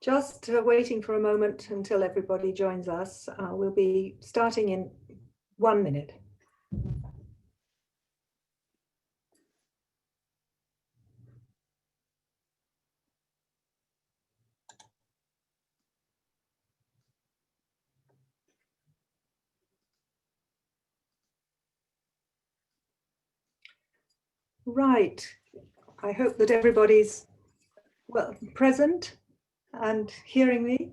Just waiting for a moment until everybody joins us. We'll be starting in 1 minute. Right. I hope that everybody's present and hearing me.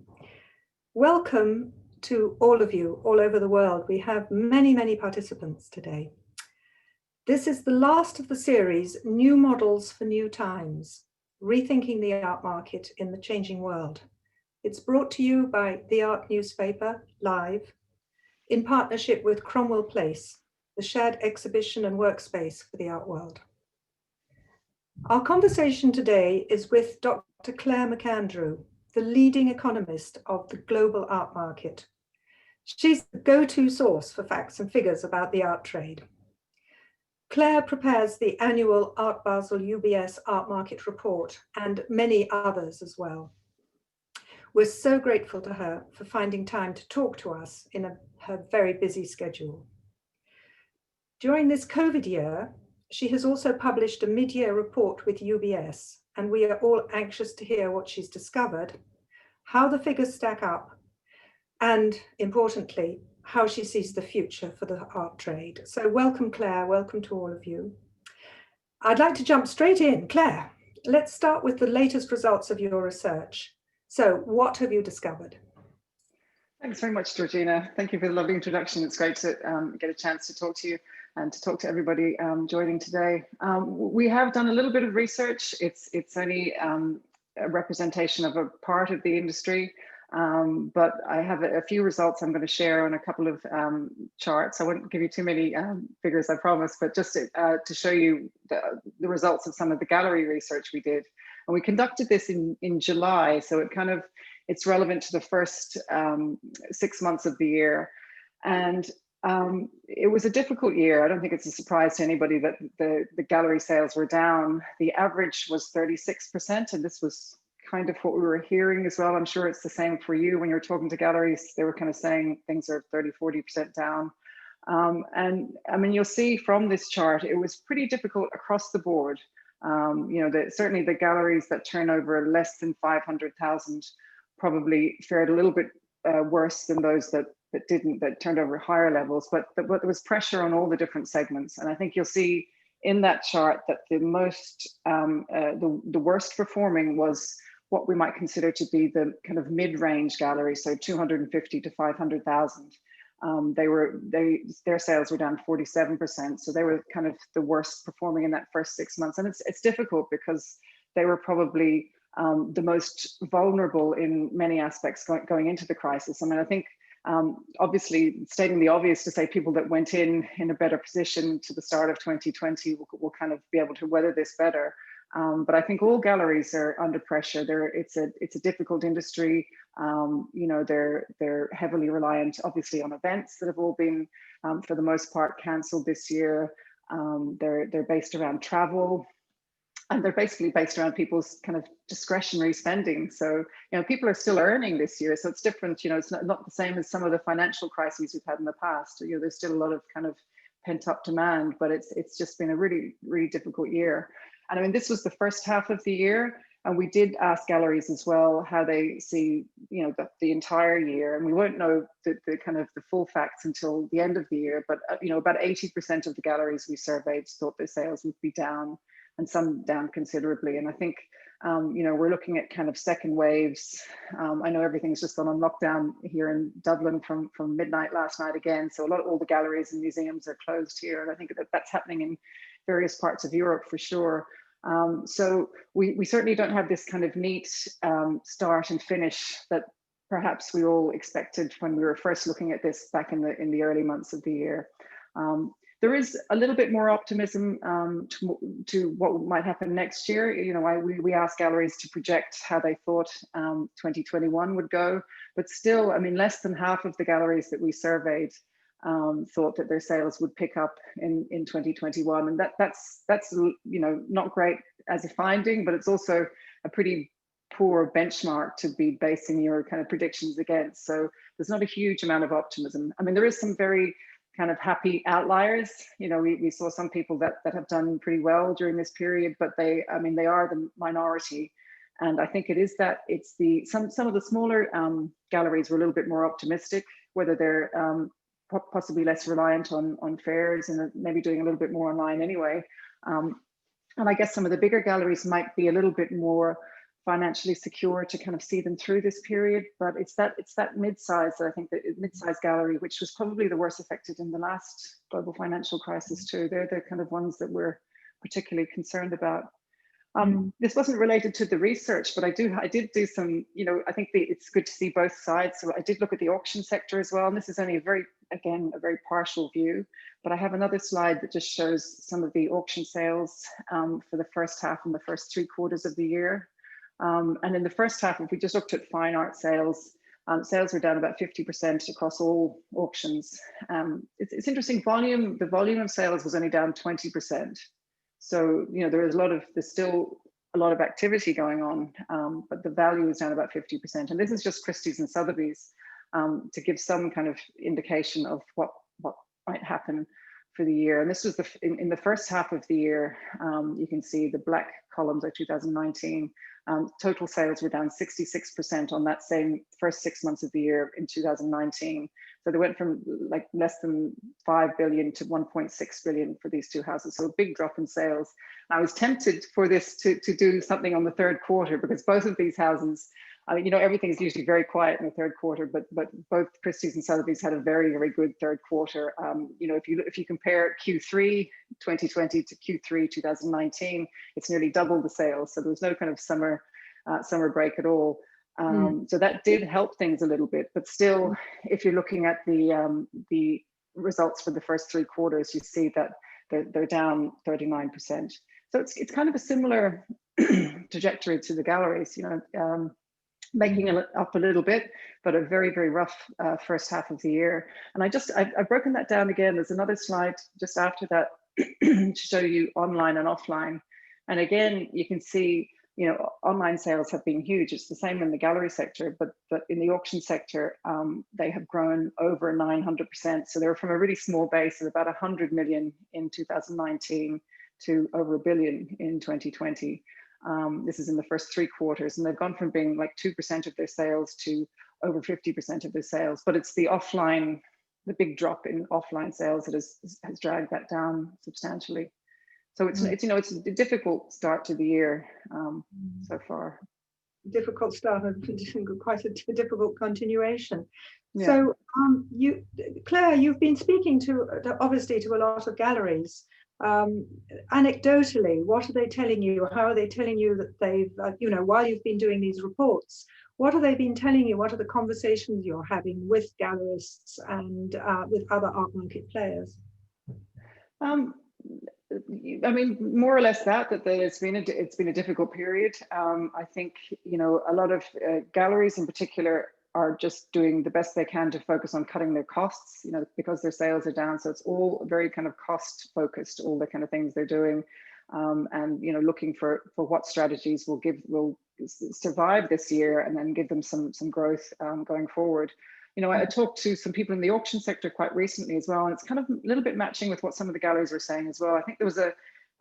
Welcome to all of you all over the world. We have many, many participants today. This is the last of the series, New Models for New Times, Rethinking the Art Market in the Changing World. It's brought to you by The Art Newspaper, live, in partnership with Cromwell Place, the shared exhibition and workspace for the art world. Our conversation today is with Dr. Clare McAndrew, the leading economist of the global art market. She's the go-to source for facts and figures about the art trade. Clare prepares the annual Art Basel UBS Art Market Report and many others as well. We're so grateful to her for finding time to talk to us in her very busy schedule. During this COVID year, she has also published a mid-year report with UBS, and we are all anxious to hear what she's discovered, how the figures stack up, and importantly, how she sees the future for the art trade. So welcome, Clare, welcome to all of you. I'd like to jump straight in. Clare, let's start with the latest results of your research. So what have you discovered? Thanks very much, Georgina. Thank you for the lovely introduction. It's great to get a chance to talk to you and to talk to everybody joining today. We have done a little bit of research. It's only a representation of a part of the industry, but I have a few results I'm going to share on a couple of charts. I won't give you too many figures, I promise, but just to show you the results of some of the gallery research we did. And we conducted this in July, so it's relevant to the first 6 months of the year. And it was a difficult year. I don't think it's a surprise to anybody that the gallery sales were down. The average was 36%, and this was kind of what we were hearing as well. I'm sure it's the same for you when you're talking to galleries. They were kind of saying things are 30–40% down. And I mean, you'll see from this chart, it was pretty difficult across the board. Certainly the galleries that turn over less than 500,000 probably fared a little bit worse than those that turned over higher levels, but there was pressure on all the different segments. And I think you'll see in that chart that the worst performing was what we might consider to be the kind of mid-range galleries, so 250 to 500,000. Their sales were down 47%, so they were kind of the worst performing in that first 6 months. And it's difficult because they were probably the most vulnerable in many aspects going into the crisis. I mean, I think obviously stating the obvious to say people that went in a better position to the start of 2020 will kind of be able to weather this better. But I think all galleries are under pressure. It's a difficult industry. They're heavily reliant, obviously, on events that have all been, for the most part, cancelled this year. They're based around travel. And they're basically based around people's kind of discretionary spending. So, people are still earning this year. So it's different, it's not the same as some of the financial crises we've had in the past. There's still a lot of kind of pent up demand, but it's just been a really, really difficult year. And I mean, this was the first half of the year. And we did ask galleries as well how they see, the entire year. And we won't know the kind of the full facts until the end of the year. But, about 80% of the galleries we surveyed thought their sales would be down, and some down considerably. And I think, we're looking at kind of second waves. I know everything's just gone on lockdown here in Dublin from midnight last night again. So all the galleries and museums are closed here. And I think that's happening in various parts of Europe for sure. So we certainly don't have this kind of neat start and finish that perhaps we all expected when we were first looking at this back in the early months of the year. There is a little bit more optimism to what might happen next year. We asked galleries to project how they thought 2021 would go, but still, I mean, less than half of the galleries that we surveyed thought that their sales would pick up in 2021, and that's not great as a finding, but it's also a pretty poor benchmark to be basing your kind of predictions against. So there's not a huge amount of optimism. I mean, there is some very kind of happy outliers. You know, we saw some people that have done pretty well during this period, but they are the minority. And I think it is that it's some of the smaller galleries were a little bit more optimistic, whether they're possibly less reliant on fairs and maybe doing a little bit more online anyway. And I guess some of the bigger galleries might be a little bit more financially secure to kind of see them through this period. But it's that mid-size that I think the mid-size gallery, which was probably the worst affected in the last global financial crisis too. They're the kind of ones that we're particularly concerned about. This wasn't related to the research, but I did do some, you know, I think it's good to see both sides. So I did look at the auction sector as well. And this is only a very partial view, but I have another slide that just shows some of the auction sales for the first half and the first 3 quarters of the year. And in the first half, if we just looked at fine art sales, sales were down about 50% across all auctions. It's interesting, the volume of sales was only down 20%. So, you know, there's still a lot of activity going on, but the value is down about 50%. And this is just Christie's and Sotheby's to give some kind of indication of what might happen for the year. And this was in the first half of the year. You can see the black columns are 2019. Total sales were down 66% on that same first 6 months of the year in 2019. So they went from like less than 5 billion to 1.6 billion for these two houses. So a big drop in sales. I was tempted for this to do something on the third quarter, because both of these houses, you know, everything's usually very quiet in the third quarter, but both Christie's and Sotheby's had a very, very good third quarter. You know, if you compare Q3 2020 to Q3 2019, it's nearly double the sales. So there was no kind of summer break at all. So that did help things a little bit, but still, if you're looking at the results for the first 3 quarters, you see that they're down 39%. So it's kind of a similar trajectory to the galleries, you know, making it up a little bit, but a very, very rough first half of the year. And I've broken that down again. There's another slide just after that to show you online and offline. And again, you can see, you know, online sales have been huge. It's the same in the gallery sector, but in the auction sector, they have grown over 900%. So they're from a really small base of about 100 million in 2019 to over 1 billion in 2020. This is in the first 3 quarters, and they've gone from being like 2% of their sales to over 50% of their sales. But it's the big drop in offline sales that has dragged that down substantially. So it's you know, it's a difficult start to the year so far. Difficult start and quite a difficult continuation. Yeah. So Claire, you've been speaking obviously to a lot of galleries. Anecdotally, what are they telling you? How are they telling you that they've, you know, while you've been doing these reports, what have they been telling you? What are the conversations you're having with gallerists and with other art market players? I mean, more or less that it's been a difficult period. I think, you know, a lot of galleries in particular are just doing the best they can to focus on cutting their costs, you know, because their sales are down. So it's all very kind of cost focused, all the kind of things they're doing, and, you know, looking for what strategies will survive this year and then give them some growth going forward. You know, I talked to some people in the auction sector quite recently as well, and it's kind of a little bit matching with what some of the galleries were saying as well. I think there was a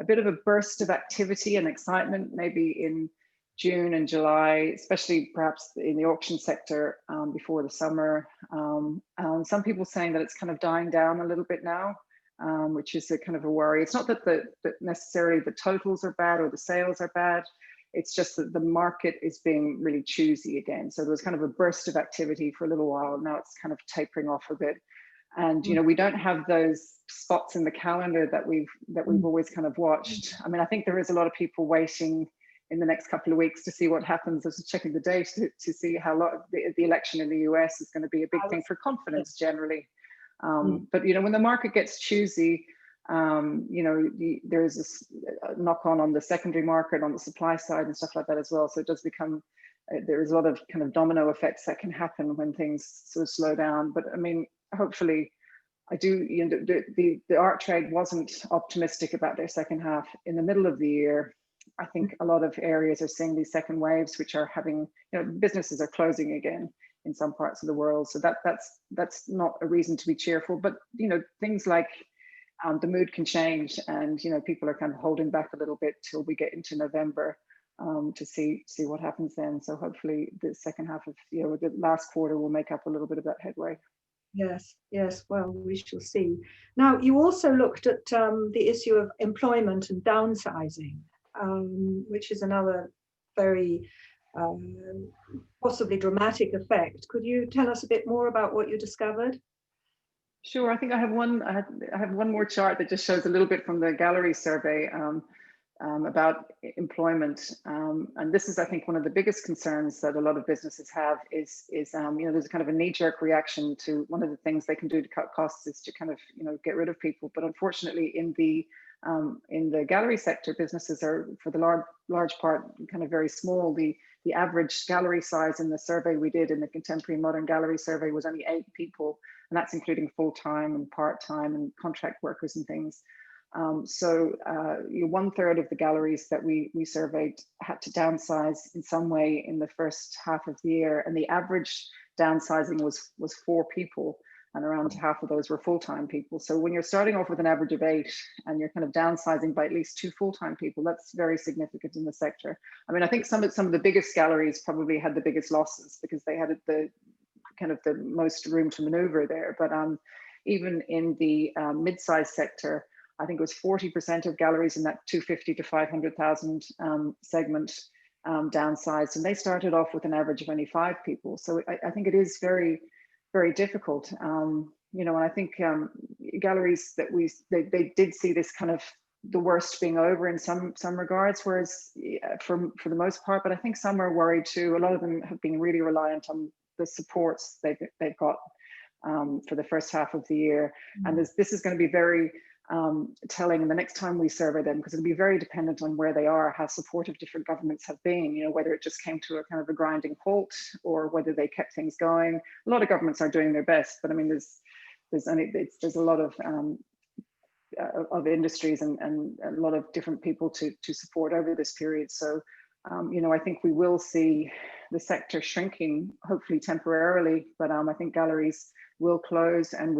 bit of a burst of activity and excitement maybe in June and July, especially perhaps in the auction sector before the summer. Some people saying that it's kind of dying down a little bit now, which is a kind of a worry. It's not that necessarily the totals are bad or the sales are bad. It's just that the market is being really choosy again. So there was kind of a burst of activity for a little while. Now it's kind of tapering off a bit. And, you know, we don't have those spots in the calendar that we've always kind of watched. I mean, I think there is a lot of people waiting in the next couple of weeks to see what happens. I was checking the date to see how long the election in the US is going to be a big thing for confidence generally. But, you know, when the market gets choosy, you know, there is this knock on the secondary market, on the supply side and stuff like that as well. So it does become, there is a lot of kind of domino effects that can happen when things sort of slow down. But I mean, hopefully, you know, the art trade wasn't optimistic about their second half in the middle of the year. I think a lot of areas are seeing these second waves, which are having, businesses are closing again in some parts of the world. So that's not a reason to be cheerful. But things like the mood can change, and people are kind of holding back a little bit till we get into November to see what happens then. So hopefully the second half of the last quarter will make up a little bit of that headway. Yes, yes. Well, we shall see. Now, you also looked at the issue of employment and downsizing, which is another very possibly dramatic effect. Could you tell us a bit more about what you discovered? Sure. I think I have one more chart that just shows a little bit from the gallery survey about employment, and this is, I think, one of the biggest concerns that a lot of businesses have is there's a kind of a knee-jerk reaction to one of the things they can do to cut costs is to kind of get rid of people. But unfortunately, in the gallery sector, businesses are, for the large part, kind of very small. The average gallery size in the survey we did in the Contemporary Modern Gallery survey was only 8 people, and that's including full-time and part-time and contract workers and things. So 1/3 of the galleries that we surveyed had to downsize in some way in the first half of the year, and the average downsizing was 4 people, and around half of those were full-time people. So when you're starting off with an average of 8 and you're kind of downsizing by at least 2 full-time people, that's very significant in the sector. I mean, I think some of the biggest galleries probably had the biggest losses because they had the most room to maneuver there. But even in the mid-sized sector, I think it was 40% of galleries in that 250 to 500,000 segment downsized, and they started off with an average of only 5 people. So I think it is very, very difficult. And I think galleries that they did see this kind of the worst being over in some regards, whereas for the most part. But I think some are worried too. A lot of them have been really reliant on the supports they've got for the first half of the year, and this is going to be very telling the next time we survey them, because it'll be very dependent on where they are, how supportive different governments have been, whether it just came to a kind of a grinding halt or whether they kept things going. A lot of governments are doing their best, but I mean, there's a lot of industries and a lot of different people to support over this period. So I think we will see the sector shrinking, hopefully temporarily, but I think galleries will close, and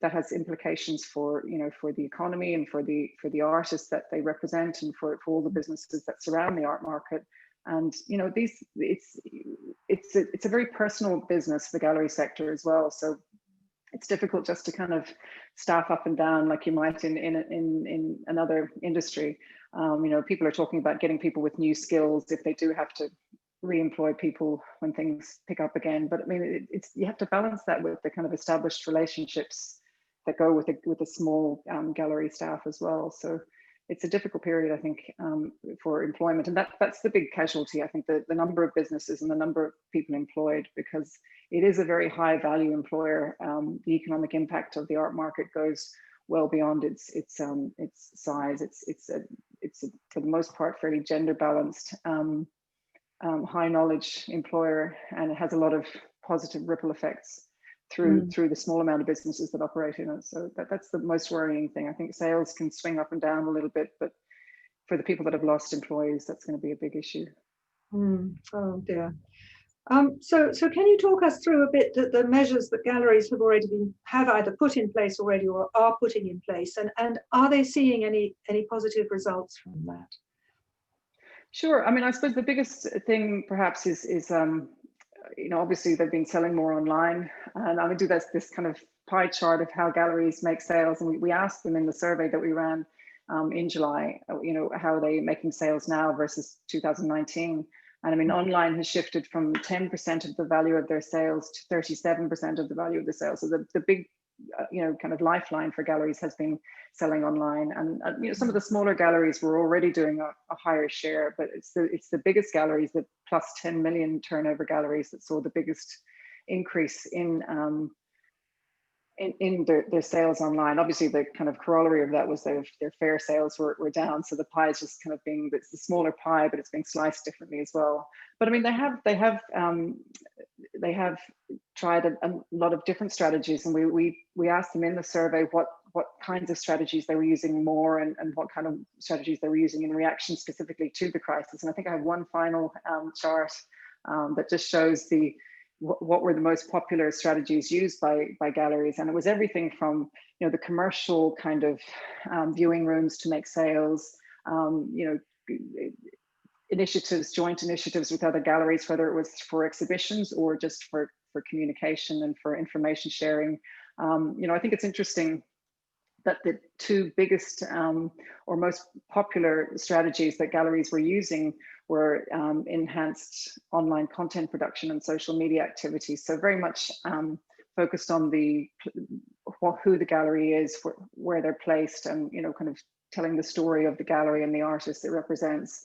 that has implications for the economy and for the artists that they represent, and for all the businesses that surround the art market. And it's a very personal business, the gallery sector as well. So it's difficult just to kind of staff up and down like you might in another industry. People are talking about getting people with new skills if they do have to re-employ people when things pick up again. But I mean, you have to balance that with the kind of established relationships that go with a small gallery staff as well. So it's a difficult period, I think, for employment, and that's the big casualty. I think the number of businesses and the number of people employed, because it is a very high value employer. The economic impact of the art market goes well beyond its size. It's for the most part fairly gender balanced, high knowledge employer, and it has a lot of positive ripple effects through the small amount of businesses that operate in it. So that's the most worrying thing. I think sales can swing up and down a little bit, but for the people that have lost employees, that's going to be a big issue. Oh dear. So can you talk us through a bit the measures that galleries have either put in place already or are putting in place, and are they seeing any positive results from that? Sure. I mean, I suppose the biggest thing perhaps is obviously they've been selling more online, and I'm going to do this kind of pie chart of how galleries make sales, and we asked them in the survey that we ran in July, how are they making sales now versus 2019. And I mean, online has shifted from 10% of the value of their sales to 37% of the value of the sales. So the big kind of lifeline for galleries has been selling online, and some of the smaller galleries were already doing a higher share, but it's the biggest galleries, the plus 10 million turnover galleries, that saw the biggest increase in their sales online. Obviously, the kind of corollary of that was their fair sales were down, so the pie is just kind of it's the smaller pie, but it's being sliced differently as well. But I mean, they have tried a lot of different strategies, and we asked them in the survey what what kinds of strategies they were using more, and what kind of strategies they were using in reaction specifically to the crisis. And I think I have one final chart that just shows what were the most popular strategies used by galleries. And it was everything from, you know, the commercial kind of viewing rooms to make sales, you know, initiatives, joint initiatives with other galleries, whether it was for exhibitions or just for communication and for information sharing. You know, I think it's interesting that the two biggest or most popular strategies that galleries were using were enhanced online content production and social media activities. So very much focused on who the gallery is, where they're placed, and, you know, kind of telling the story of the gallery and the artist it represents.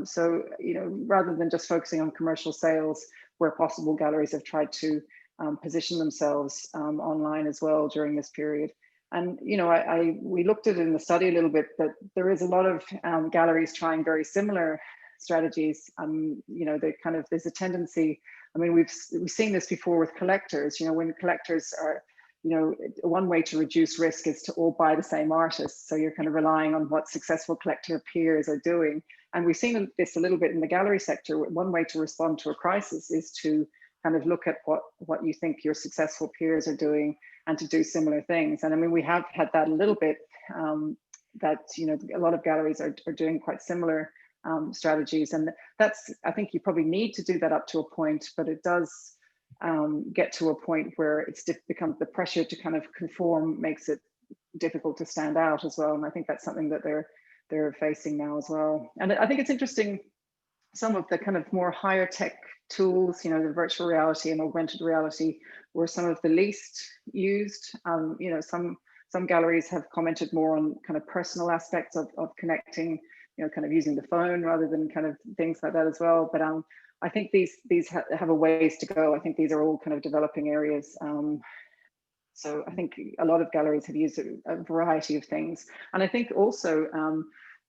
So, you know, rather than just focusing on commercial sales, where possible, galleries have tried to position themselves online as well during this period. And, you know, we looked at it in the study a little bit, but there is a lot of galleries trying very similar strategies. You know, there's a tendency, I mean, we've seen this before with collectors. You know, when collectors are, you know, one way to reduce risk is to all buy the same artist. So you're kind of relying on what successful collector peers are doing. And we've seen this a little bit in the gallery sector. One way to respond to a crisis is to kind of look at what you think your successful peers are doing and to do similar things. And I mean, we have had that a little bit, that, you know, a lot of galleries are doing quite similar strategies. And that's, I think you probably need to do that up to a point, but it does get to a point where it's becomes the pressure to kind of conform makes it difficult to stand out as well. And I think that's something that they're facing now as well. And I think it's interesting, some of the kind of more higher tech tools, you know, the virtual reality and augmented reality were some of the least used. You know, some galleries have commented more on kind of personal aspects of connecting, you know, kind of using the phone rather than kind of things like that as well. But I think these have a ways to go. I think these are all kind of developing areas. So I think a lot of galleries have used a variety of things. And I think also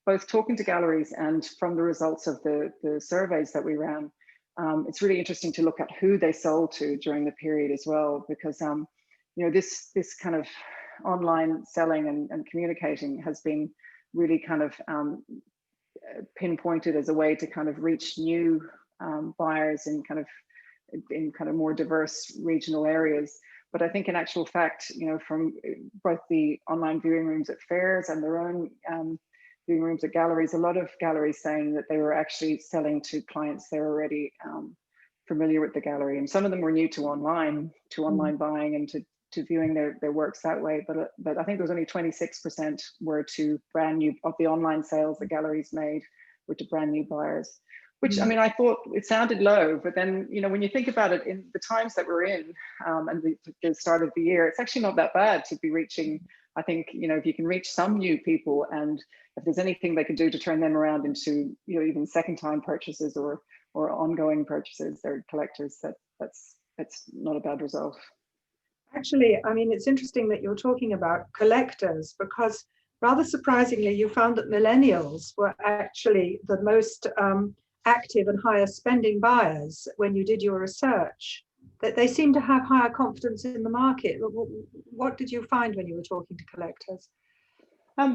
both talking to galleries and from the results of the surveys that we ran, it's really interesting to look at who they sold to during the period as well, because you know, this kind of online selling and communicating has been really kind of pinpointed as a way to kind of reach new buyers in kind of more diverse regional areas. But I think in actual fact, you know, from both the online viewing rooms at fairs and their own viewing rooms at galleries, a lot of galleries saying that they were actually selling to clients they're already familiar with the gallery. And some of them were new to online buying and to viewing their works that way. But I think there was only 26% were to brand new, of the online sales the galleries made were to brand new buyers. Which, I mean, I thought it sounded low, but then, you know, when you think about it, in the times that we're in and the start of the year, it's actually not that bad to be reaching. I think, you know, if you can reach some new people, and if there's anything they can do to turn them around into, you know, even second-time purchases or ongoing purchases, they're collectors, that's not a bad result. Actually, I mean, it's interesting that you're talking about collectors, because rather surprisingly, you found that millennials were actually the most active and higher spending buyers when you did your research, that they seem to have higher confidence in the market. What did you find when you were talking to collectors?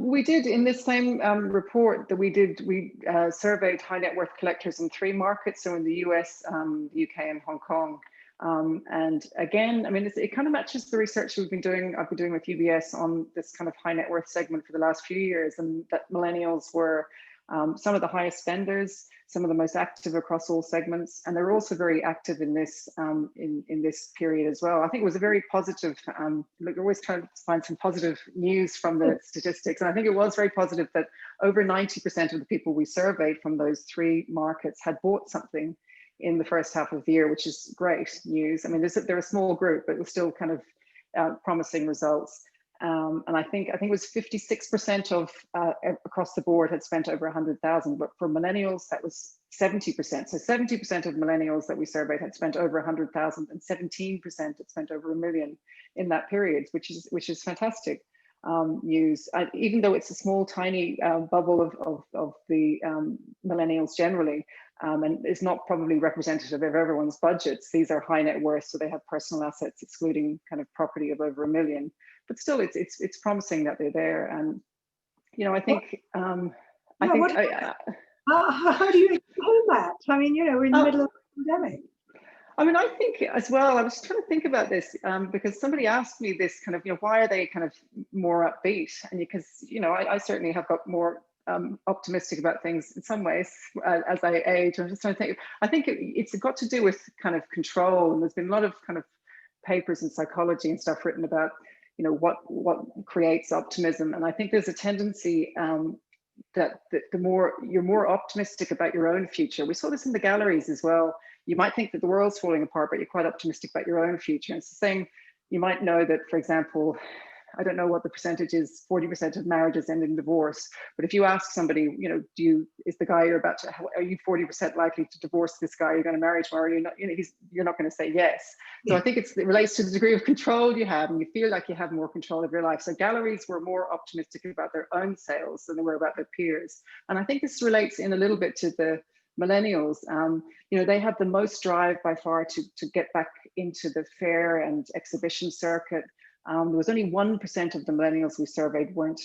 We did, in this same report that we did, we surveyed high net worth collectors in 3 markets, so in the US, UK and Hong Kong. And again, I mean, it kind of matches the research I've been doing with UBS on this kind of high net worth segment for the last few years, and that millennials were some of the highest spenders, some of the most active across all segments, and they're also very active in this in this period as well. I think it was a very positive. Look, always trying to find some positive news from the statistics, and I think it was very positive that over 90% of the people we surveyed from those 3 markets had bought something in the first half of the year, which is great news. I mean, they're a small group, but it was still kind of promising results. And I think it was 56% of across the board had spent over 100,000, but for millennials that was 70%. So 70% of millennials that we surveyed had spent over 100,000, and 17% had spent over $1 million in that period, which is fantastic news. Even though it's a small, tiny bubble of the millennials generally, and is not probably representative of everyone's budgets. These are high net worth, so they have personal assets excluding kind of property of over $1 million. But still, it's promising that they're there. And I think how do you explain that? I mean, we're in the middle of the pandemic. I mean, I think as well, I was trying to think about this because somebody asked me this kind of, why are they kind of more upbeat? And because, I certainly have got more optimistic about things in some ways as I age. I'm just trying to think. I think it's got to do with kind of control. And there's been a lot of kind of papers in psychology and stuff written about, what creates optimism. And I think there's a tendency that the more you're more optimistic about your own future. We saw this in the galleries as well. You might think that the world's falling apart, but you're quite optimistic about your own future. And it's the same. You might know that, for example, I don't know what the percentage is, 40% of marriages end in divorce. But if you ask somebody, is the guy you're about to, are you 40% likely to divorce this guy you're going to marry tomorrow? You're not, you're not going to say yes. So I think it relates to the degree of control you have, and you feel like you have more control of your life. So galleries were more optimistic about their own sales than they were about their peers. And I think this relates in a little bit to the millennials. They had the most drive by far to get back into the fair and exhibition circuit. There was only 1% of the millennials we surveyed weren't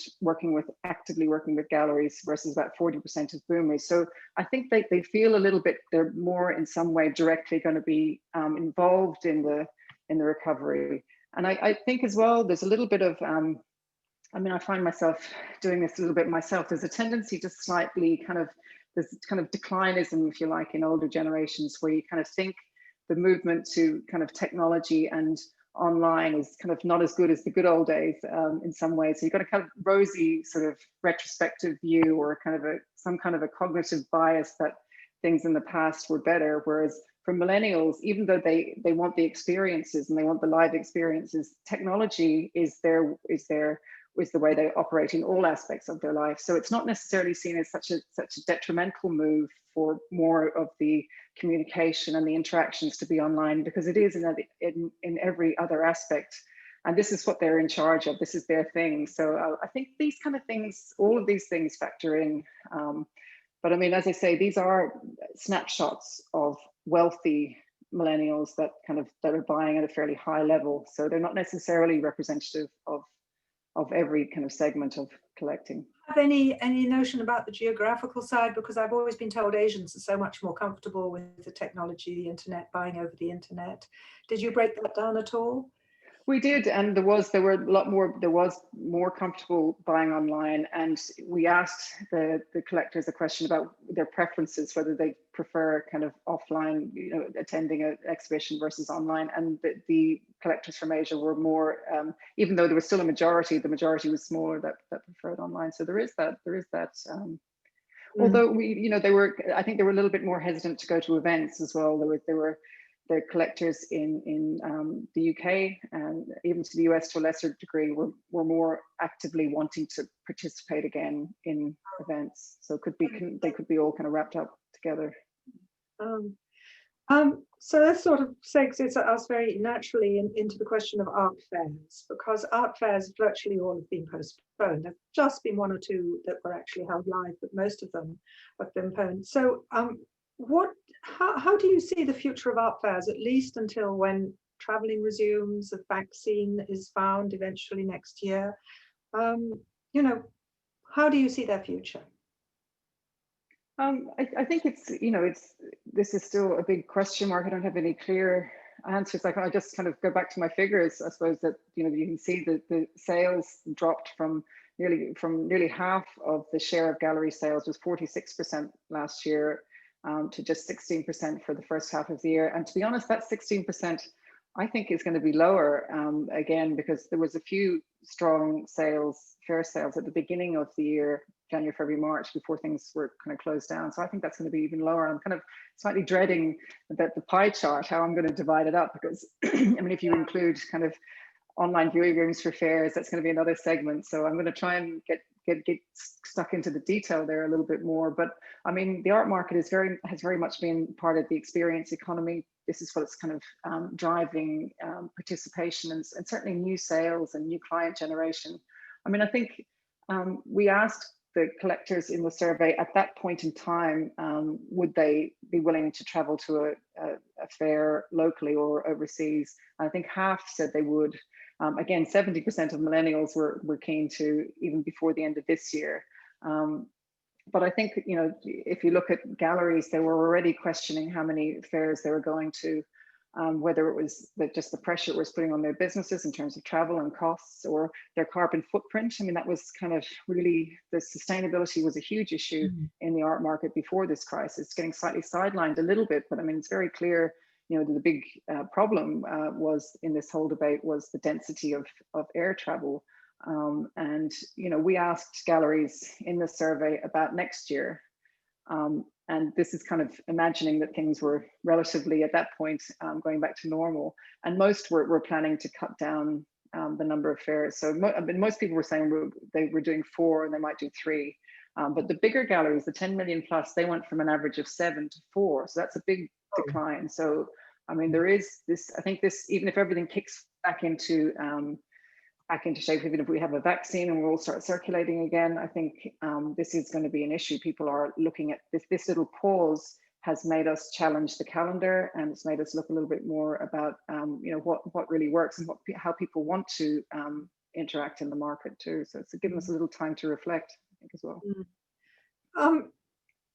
actively working with galleries versus about 40% of boomers. So I think they feel a little bit, they're more in some way directly going to be involved in the recovery. And I think as well, there's a little bit of, I find myself doing this a little bit myself. There's a tendency to slightly there's kind of declinism, if you like, in older generations, where you kind of think the movement to kind of technology and online is kind of not as good as the good old days in some ways. So you've got a kind of rosy sort of retrospective view, or kind of some kind of a cognitive bias that things in the past were better. Whereas for millennials, even though they want the experiences and they want the live experiences, technology is the way they operate in all aspects of their life. So it's not necessarily seen as such a detrimental move for more of the communication and the interactions to be online, because it is in every other aspect. And this is what they're in charge of. This is their thing. So I think these kind of things, all of these things factor in. But I mean, as I say, these are snapshots of wealthy millennials that are buying at a fairly high level. So they're not necessarily representative of every kind of segment of collecting. Have any notion about the geographical side? Because I've always been told Asians are so much more comfortable with the technology, the internet, buying over the internet. Did you break that down at all? We did, and there was more comfortable buying online, and we asked the collectors a question about their preferences, whether they prefer kind of offline, attending an exhibition versus online. And the collectors from Asia were more, even though there was still a majority, the majority was smaller that preferred online. So there is that. Although I think they were a little bit more hesitant to go to events as well. There were the collectors in the UK and even to the US to a lesser degree were more actively wanting to participate again in events. So they could be all kind of wrapped up together. So that sort of segues us very naturally into the question of art fairs, because art fairs virtually all have been postponed. There've just been one or two that were actually held live, but most of them have been postponed. So how do you see the future of art fairs, at least until when traveling resumes, a vaccine is found eventually next year? How do you see their future? I think this is still a big question mark. I don't have any clear answers. I just kind of go back to my figures. I suppose that you can see that the sales dropped from nearly half of the share of gallery sales was 46% last year to just 16% for the first half of the year. And to be honest, that 16% I think is going to be lower again, because there was a few strong fair sales at the beginning of the year, January, February, March, before things were kind of closed down. So I think that's going to be even lower. I'm kind of slightly dreading that the pie chart, how I'm going to divide it up, because I mean, if you include kind of online viewing rooms for fairs, that's going to be another segment. So I'm going to try and get stuck into the detail there a little bit more. But I mean, the art market has very much been part of the experience economy. This is what's kind of driving participation and certainly new sales and new client generation. I mean, I think we asked the collectors in the survey at that point in time, would they be willing to travel to a fair locally or overseas? I think half said they would. Again, 70% of millennials were keen to, even before the end of this year. But I think, you know, if you look at galleries, they were already questioning how many fairs they were going to, whether it was just the pressure it was putting on their businesses in terms of travel and costs, or their carbon footprint. I mean, that was kind of really, the sustainability was a huge issue in the art market before this crisis. It's getting slightly sidelined a little bit, but I mean, it's very clear, you know, the big problem was in this whole debate was the density of air travel. And, you know, we asked galleries in the survey about next year. And this is kind of imagining that things were relatively at that point going back to normal. And most were planning to cut down the number of fairs. So most people were saying they were doing 4 and they might do 3. But the bigger galleries, the 10 million plus, they went from an average of 7 to 4. So that's a big decline. So, I mean, there is this, I think this, even if everything kicks back into shape, even if we have a vaccine and we'll start circulating again, I think this is going to be an issue. People are looking at this little pause has made us challenge the calendar, and it's made us look a little bit more about you know, what really works and how people want to interact in the market too. So it's given us a little time to reflect, I think, as well.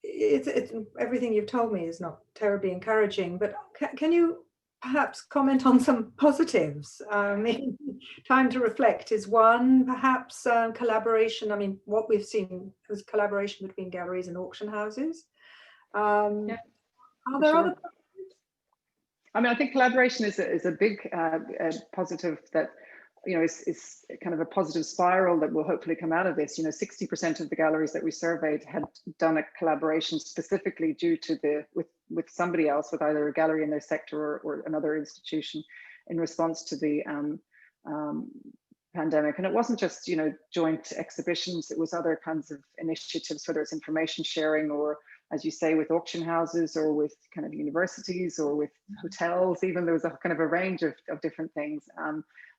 It's everything you've told me is not terribly encouraging, but can you perhaps comment on some positives? I mean, time to reflect is one, perhaps collaboration. I mean, what we've seen was collaboration between galleries and auction houses. Yeah, are there other positives? I mean, I think collaboration is a big positive that, you know, is kind of a positive spiral that will hopefully come out of this. You know, 60% of the galleries that we surveyed had done a collaboration specifically due to with somebody else, with either a gallery in their sector or another institution, in response to the pandemic. And it wasn't just, you know, joint exhibitions, it was other kinds of initiatives, whether it's information sharing or, as you say, with auction houses or with kind of universities or with hotels. Even there was a kind of a range of different things.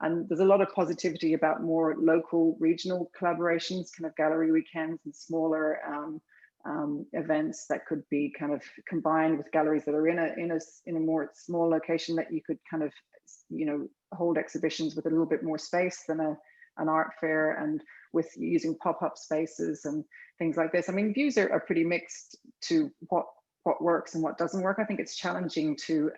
And there's a lot of positivity about more local, regional collaborations, kind of gallery weekends and smaller events that could be kind of combined with galleries that are in a more small location, that you could kind of, you know, hold exhibitions with a little bit more space than an art fair, and with using pop-up spaces and things like this. I mean, views are pretty mixed to what works and what doesn't work. I think it's challenging to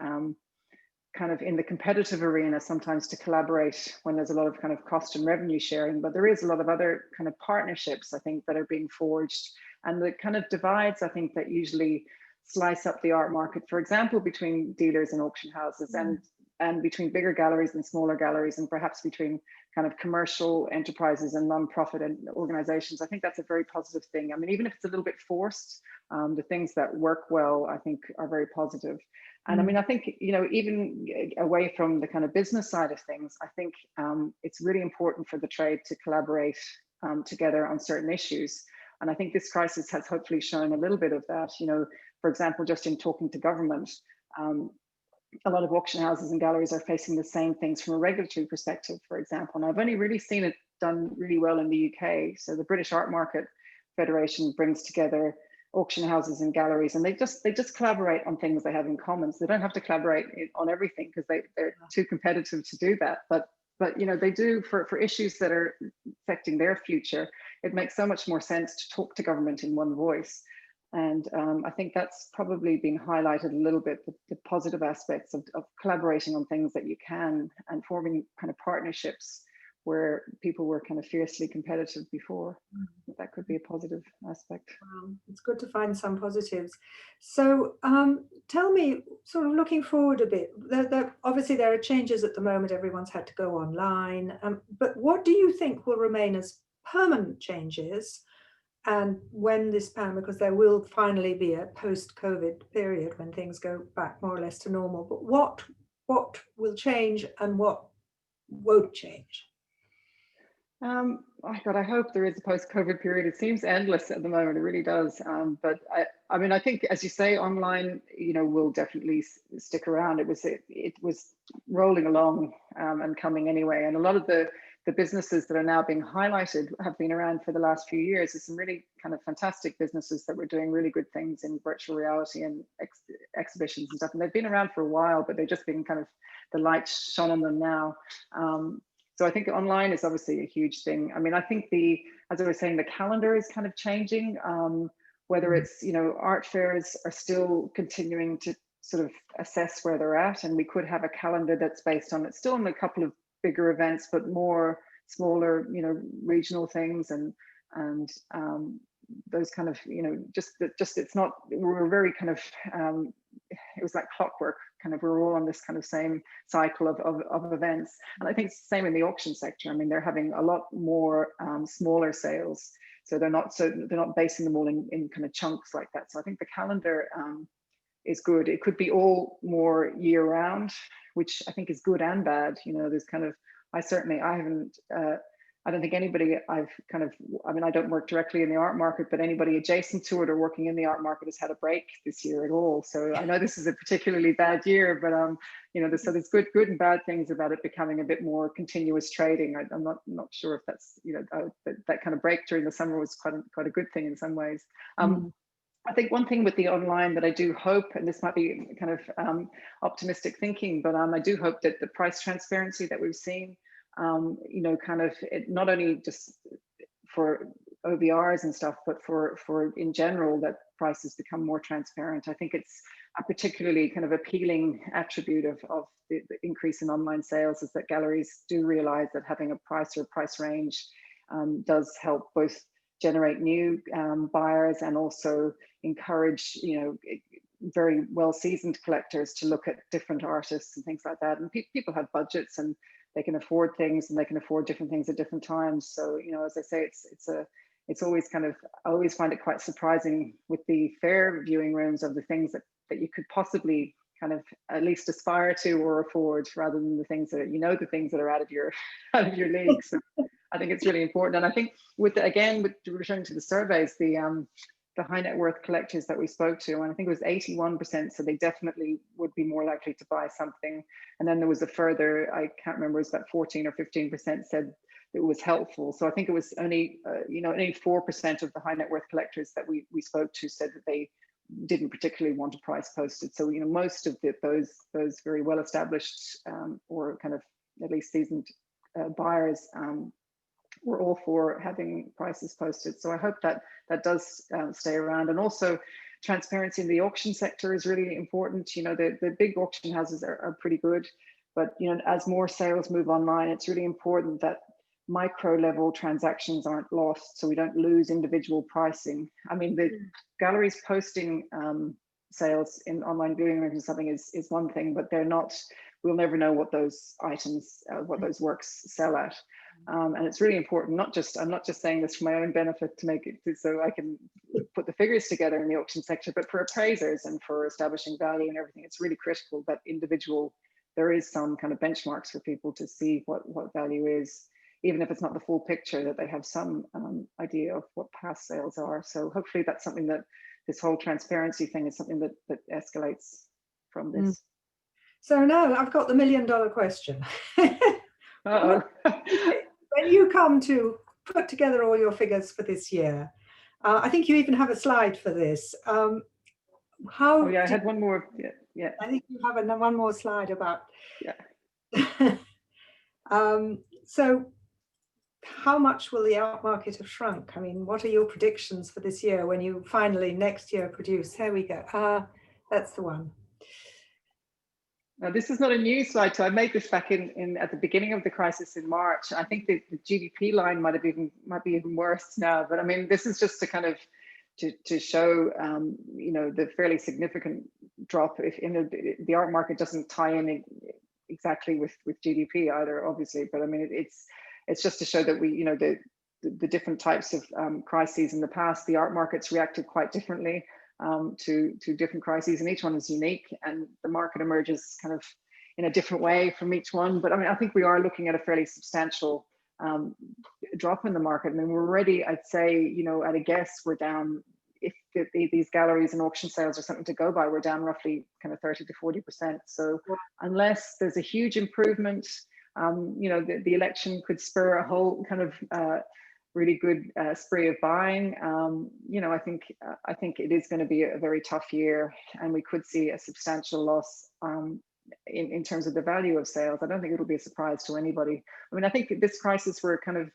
kind of in the competitive arena sometimes to collaborate when there's a lot of kind of cost and revenue sharing, but there is a lot of other kind of partnerships, I think, that are being forged. And the kind of divides, I think, that usually slice up the art market, for example, between dealers and auction houses, and between bigger galleries and smaller galleries, and perhaps between kind of commercial enterprises and non-profit organizations. I think that's a very positive thing. I mean, even if it's a little bit forced, the things that work well, I think, are very positive. And I mean, I think, you know, even away from the kind of business side of things, I think it's really important for the trade to collaborate together on certain issues. And I think this crisis has hopefully shown a little bit of that. You know, for example, just in talking to government, a lot of auction houses and galleries are facing the same things from a regulatory perspective, for example. And I've only really seen it done really well in the UK. So the British Art Market Federation brings together auction houses and galleries, and they just collaborate on things they have in common. So they don't have to collaborate on everything, because they're too competitive to do that. But you know, they do for issues that are affecting their future. It makes so much more sense to talk to government in one voice. And I think that's probably being highlighted a little bit, the positive aspects of collaborating on things that you can, and forming kind of partnerships where people were kind of fiercely competitive before. That could be a positive aspect. It's good to find some positives. So tell me, sort of looking forward a bit, obviously there are changes at the moment, everyone's had to go online, but what do you think will remain as permanent changes? And when this because there will finally be a post-COVID period when things go back more or less to normal, but what will change and what won't change? Oh God, I hope there is a post-COVID period. It seems endless at the moment. It really does. But I mean, I think, as you say, online, you know, will definitely stick around. It was rolling along and coming anyway. And a lot of the the businesses that are now being highlighted have been around for the last few years. There's some really kind of fantastic businesses that were doing really good things in virtual reality and exhibitions and stuff. And they've been around for a while, but they've just been kind of, the light shone on them now. So I think online is obviously a huge thing. I mean, I think as I was saying, the calendar is kind of changing. Whether it's, art fairs are still continuing to sort of assess where they're at, and we could have a calendar that's based on, it's still on a couple of bigger events, but more smaller, regional things, and those kind of, just it's not, we're very kind of, it was like clockwork, kind of, we're all on this kind of same cycle of events. And I think it's the same in the auction sector. I mean, they're having a lot more smaller sales, so they're not basing them all in kind of chunks like that. So I think the calendar is good. It could be all more year round, which I think is good and bad. There's kind of, I haven't, I don't think anybody I mean, I don't work directly in the art market, but anybody adjacent to it or working in the art market has had a break this year at all. So I know this is a particularly bad year, but so there's good and bad things about it becoming a bit more continuous trading. I'm not sure if that's, that kind of break during the summer was quite a good thing in some ways. I think one thing with the online that I do hope, and this might be kind of optimistic thinking, but I do hope that the price transparency that we've seen, kind of, it not only just for OBRs and stuff, but for in general, that prices become more transparent. I think it's a particularly kind of appealing attribute of the increase in online sales, is that galleries do realize that having a price or price range does help both generate new buyers and also encourage, very well seasoned collectors to look at different artists and things like that. And people have budgets and they can afford things, and they can afford different things at different times. So, as I say, it's always kind of, I always find it quite surprising with the fair viewing rooms of the things that you could possibly kind of at least aspire to or afford, rather than the things that, the things that are out of your league. So I think it's really important. And I think with returning to the surveys, the high net worth collectors that we spoke to, and I think it was 81%, so they definitely would be more likely to buy something. And then there was a further, I can't remember, it was about 14 or 15% said it was helpful. So I think it was only, only 4% of the high net worth collectors that we spoke to said that they didn't particularly want a price posted. So, most of those very well established or kind of at least seasoned buyers we're all for having prices posted. So I hope that does stay around. And also transparency in the auction sector is really important. The big auction houses are pretty good, but as more sales move online, it's really important that micro level transactions aren't lost, so we don't lose individual pricing. I mean, the galleries posting sales in online viewing rooms or something is one thing, but they're not, we'll never know what those items, what those works sell at. And it's really important, I'm not just saying this for my own benefit to make it so I can put the figures together in the auction sector, but for appraisers and for establishing value and everything, it's really critical that there is some kind of benchmarks for people to see what value is, even if it's not the full picture, that they have some idea of what past sales are. So hopefully that's something that this whole transparency thing is something that escalates from this. So now I've got the $1 million question. Uh-oh. When you come to put together all your figures for this year, I think you even have a slide for this. I had one more. Yeah. I think you have one more slide about. Yeah. So how much will the art market have shrunk? I mean, what are your predictions for this year when you finally next year produce? Here we go. That's the one. Now, this is not a new slide. So I made this back in at the beginning of the crisis in March. I think the GDP line might be even worse now. But I mean, this is just to kind of to show the fairly significant drop if the art market doesn't tie in exactly with GDP either, obviously. But I mean, it's just to show that we the different types of crises in the past, the art markets reacted quite differently to different crises, and each one is unique, and the market emerges kind of in a different way from each one. But I mean, I think we are looking at a fairly substantial drop in the market. I mean, we're already, I'd say, at a guess, we're down, if these galleries and auction sales are something to go by, we're down roughly kind of 30 to 40%. So unless there's a huge improvement, The election could spur a whole kind of really good spree of buying. I think it is going to be a very tough year, and we could see a substantial loss in terms of the value of sales. I don't think it'll be a surprise to anybody. I mean, I think this crisis, we're kind of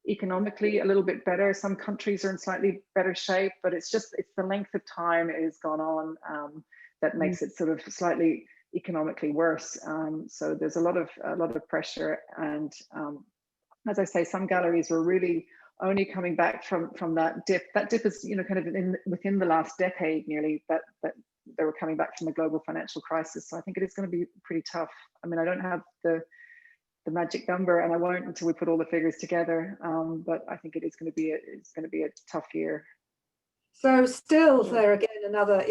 economically a little bit better. Some countries are in slightly better shape, but it's the length of time it has gone on that makes it sort of slightly economically worse. So there's a lot of pressure, and as I say, some galleries were really only coming back from that dip. That dip is, kind of within the last decade nearly, that they were coming back from the global financial crisis. So I think it is going to be pretty tough. I mean, I don't have the magic number, and I won't until we put all the figures together. But I think it's going to be a tough year. So still, there again, another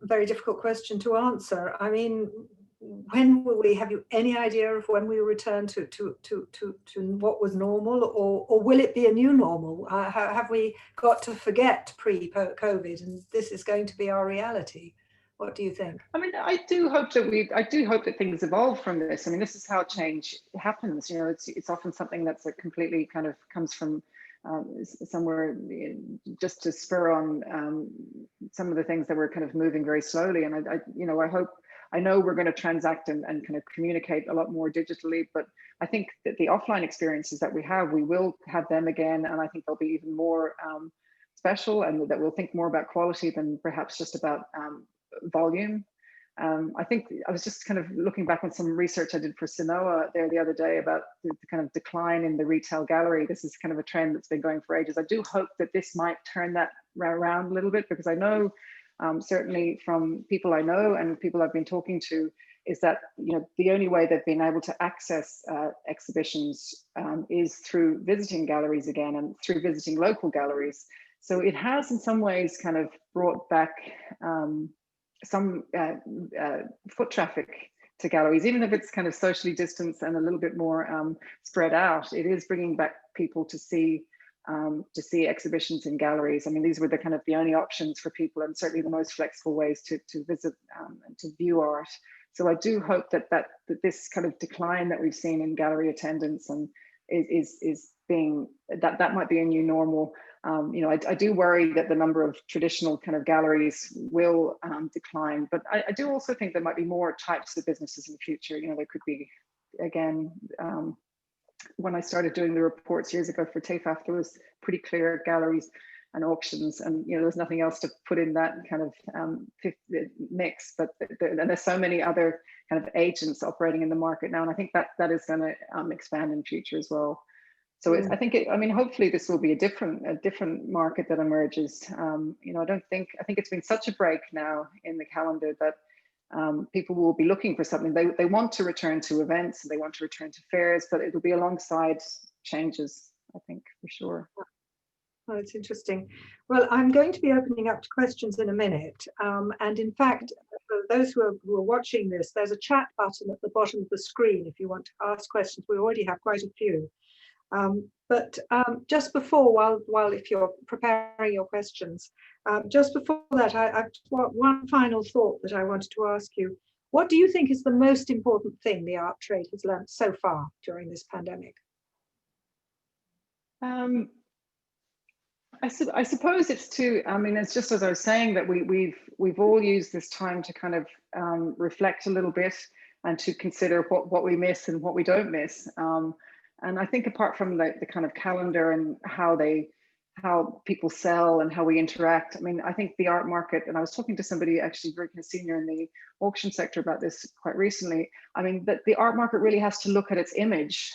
very difficult question to answer. I mean, when will we, have you any idea of when we will return to what was normal, or will it be a new normal? Have we got to forget pre-COVID and this is going to be our reality? What do you think? I mean, I do hope that things evolve from this. I mean, this is how change happens. It's often something that's completely kind of comes from somewhere just to spur on some of the things that were kind of moving very slowly. And I know we're going to transact and kind of communicate a lot more digitally, but I think that the offline experiences that we will have them again, and I think they'll be even more special, and that we'll think more about quality than perhaps just about volume. I think I was just kind of looking back on some research I did for Sanoa there the other day about the kind of decline in the retail gallery. This is kind of a trend that's been going for ages. I do hope that this might turn that around a little bit, because I know certainly from people I know and people I've been talking to, is that the only way they've been able to access exhibitions is through visiting galleries again, and through visiting local galleries. So it has in some ways kind of brought back some foot traffic to galleries, even if it's kind of socially distanced and a little bit more spread out. It is bringing back people to see exhibitions in galleries. I mean, these were the only options for people, and certainly the most flexible ways to visit and to view art. So I do hope that this kind of decline that we've seen in gallery attendance and is being that might be a new normal. I do worry that the number of traditional kind of galleries will decline, but I do also think there might be more types of businesses in the future. There could be, again, when I started doing the reports years ago for TAFAF, there was pretty clear galleries and auctions, and there was nothing else to put in that kind of mix. But there's so many other kind of agents operating in the market now, and I think that is going to expand in future as well. So I think hopefully this will be a different market that emerges. I think it's been such a break now in the calendar that people will be looking for something. They want to return to events, and they want to return to fairs, but it'll be alongside changes, I think, for sure. Oh, it's interesting. Well, I'm going to be opening up to questions in a minute. And in fact, for those who are watching this, there's a chat button at the bottom of the screen if you want to ask questions. We already have quite a few. But just before, while if you're preparing your questions, just before that, I've got one final thought that I wanted to ask you. What do you think is the most important thing the art trade has learned so far during this pandemic? I suppose it's it's just as I was saying, that we've all used this time to kind of reflect a little bit and to consider what we miss and what we don't miss. And I think apart from the kind of calendar and how people sell and how we interact, I think the art market, and I was talking to somebody actually very senior in the auction sector about this quite recently. That the art market really has to look at its image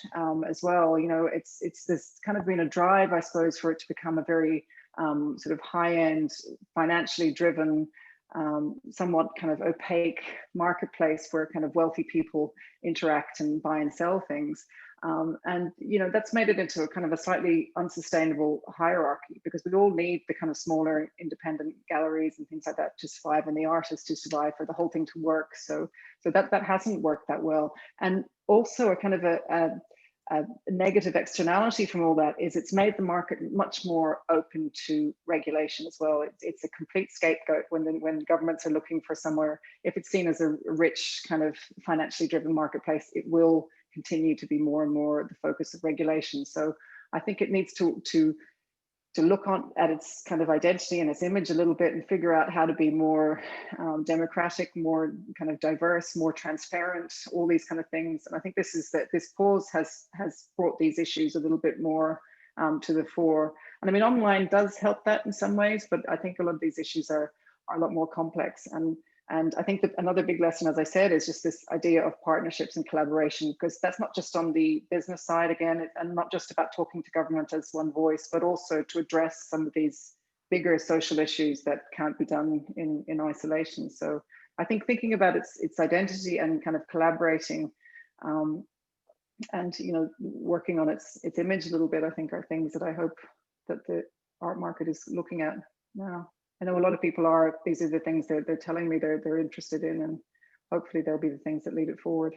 as well. It's this kind of been a drive, I suppose, for it to become a very sort of high-end, financially driven, somewhat kind of opaque marketplace where kind of wealthy people interact and buy and sell things. And that's made it into a kind of a slightly unsustainable hierarchy, because we all need the kind of smaller independent galleries and things like that to survive, and the artists to survive, for the whole thing to work. So that hasn't worked that well. And also a kind of a negative externality from all that is it's made the market much more open to regulation as well. It's a complete scapegoat when governments are looking for somewhere. If it's seen as a rich kind of financially driven marketplace, it will continue to be more and more the focus of regulation. So I think it needs to look at its kind of identity and its image a little bit and figure out how to be more democratic, more kind of diverse, more transparent, all these kind of things. And I think this pause has brought these issues a little bit more to the fore. And I mean, online does help that in some ways, but I think a lot of these issues are a lot more complex. And I think that another big lesson, as I said, is just this idea of partnerships and collaboration, because that's not just on the business side, again, and not just about talking to government as one voice, but also to address some of these bigger social issues that can't be done in isolation. So I think thinking about its identity and kind of collaborating and, you know, working on its image a little bit, I think are things that I hope that the art market is looking at now. I know a lot of people are. These are the things they're telling me they're interested in, and hopefully they'll be the things that lead it forward.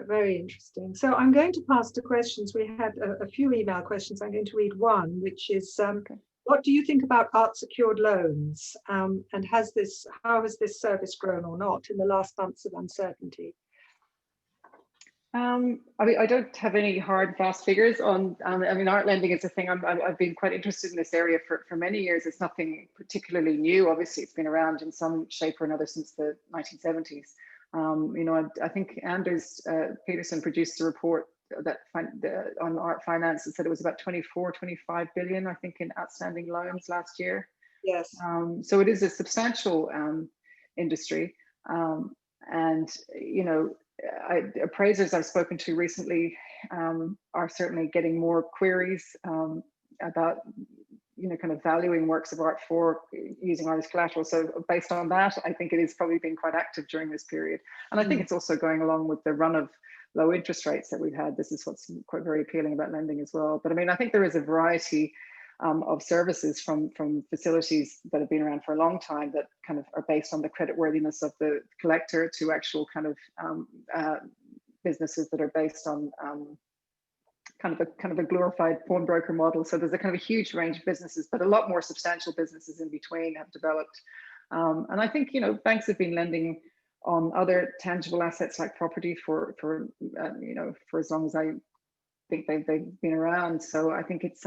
Very interesting. So I'm going to pass to questions. We had a few email questions. I'm going to read one, which is, Okay. what do you think about art secured loans? And how has this service grown or not in the last months of uncertainty? I mean, I don't have any hard, fast figures on. I mean, art lending is a thing. I've been quite interested in this area for many years. It's nothing particularly new. Obviously, it's been around in some shape or another since the 1970s. You know, I think Anders Peterson produced a report that on art finance that said it was about 25 billion, I think, in outstanding loans last year. Yes. So it is a substantial industry, and you know. Appraisers I've spoken to recently are certainly getting more queries about, you know, kind of valuing works of art for using art as collateral. So based on that, I think it has probably been quite active during this period. And I think it's also going along with the run of low interest rates that we've had. This is what's quite very appealing about lending as well. But I mean, I think there is a variety of services from facilities that have been around for a long time that kind of are based on the creditworthiness of the collector to actual kind of businesses that are based on kind of a glorified pawnbroker model. So there's a kind of a huge range of businesses, but a lot more substantial businesses in between have developed. And I think, you know, banks have been lending on other tangible assets like property for you know, for as long as I think they've been around. So I think it's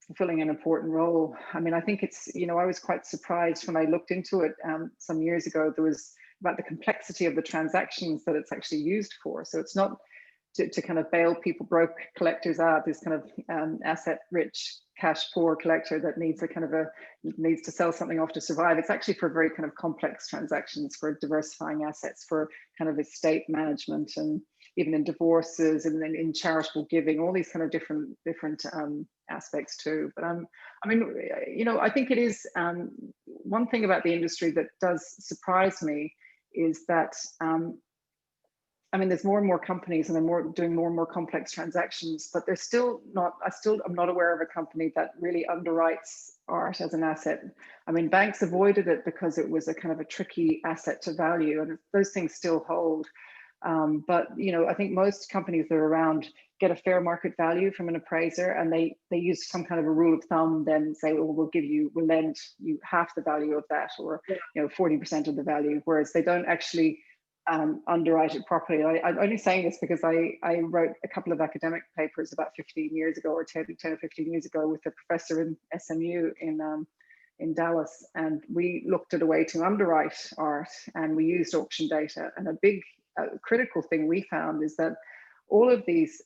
fulfilling an important role. I mean, I think it's, you know, I was quite surprised when I looked into it some years ago. There was about the complexity of the transactions that it's actually used for. So it's not to kind of bail people, broke collectors out, this kind of asset rich, cash poor collector that needs needs to sell something off to survive. It's actually for very kind of complex transactions, for diversifying assets, for kind of estate management, and even in divorces, and then in charitable giving, all these kind of different aspects too. But I mean, you know, I think it is one thing about the industry that does surprise me is that I mean, there's more and more companies and they're doing more and more complex transactions, but there's still not, I'm not aware of a company that really underwrites art as an asset. I mean, banks avoided it because it was a kind of a tricky asset to value, and those things still hold. But, you know, I think most companies that are around get a fair market value from an appraiser, and they use some kind of a rule of thumb, then say, well, we'll lend you half the value of that, or, you know, 40% of the value, whereas they don't actually underwrite it properly. I'm only saying this because I wrote a couple of academic papers about 15 years ago, or 10 or 15 years ago, with a professor in SMU in Dallas, and we looked at a way to underwrite art, and we used auction data. And a big critical thing we found is that all of these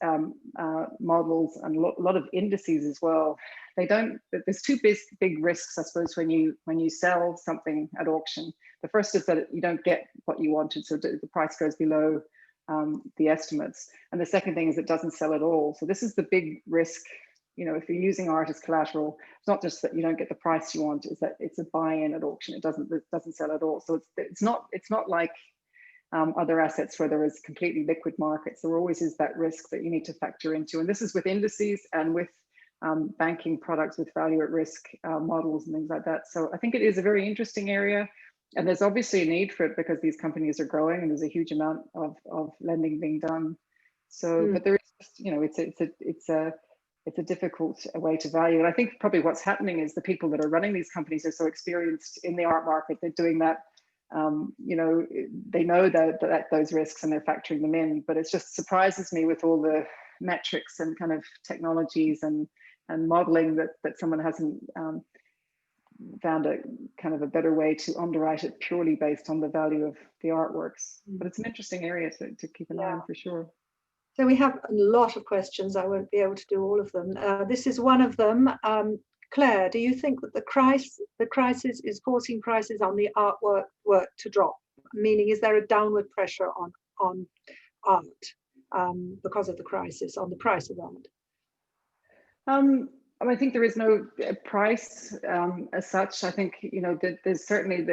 models and a lot of indices as well, there's two big risks, I suppose, when you sell something at auction. The first is that you don't get what you wanted, so the price goes below the estimates. And the second thing is it doesn't sell at all. So this is the big risk. You know, if you're using art as collateral, it's not just that you don't get the price you want, it's that it's a buy-in at auction. It doesn't sell at all. So it's not like other assets where there is completely liquid markets. There always is that risk that you need to factor into. And this is with indices and with banking products with value at risk models and things like that. So I think it is a very interesting area. And there's obviously a need for it because these companies are growing and there's a huge amount of lending being done. So, but there is, you know, it's a difficult way to value. And I think probably what's happening is the people that are running these companies are so experienced in the art market. They're doing that you know, they know that those risks and they're factoring them in, but it just surprises me with all the metrics and kind of technologies and modeling that someone hasn't found a kind of a better way to underwrite it purely based on the value of the artworks. But it's an interesting area to keep an eye on for sure. So we have a lot of questions. I won't be able to do all of them. This is one of them. Claire, do you think that the crisis is forcing prices on the artwork to drop? Meaning, is there a downward pressure on art because of the crisis on the price of art? I think there is no price as such. I think, you know, that there's certainly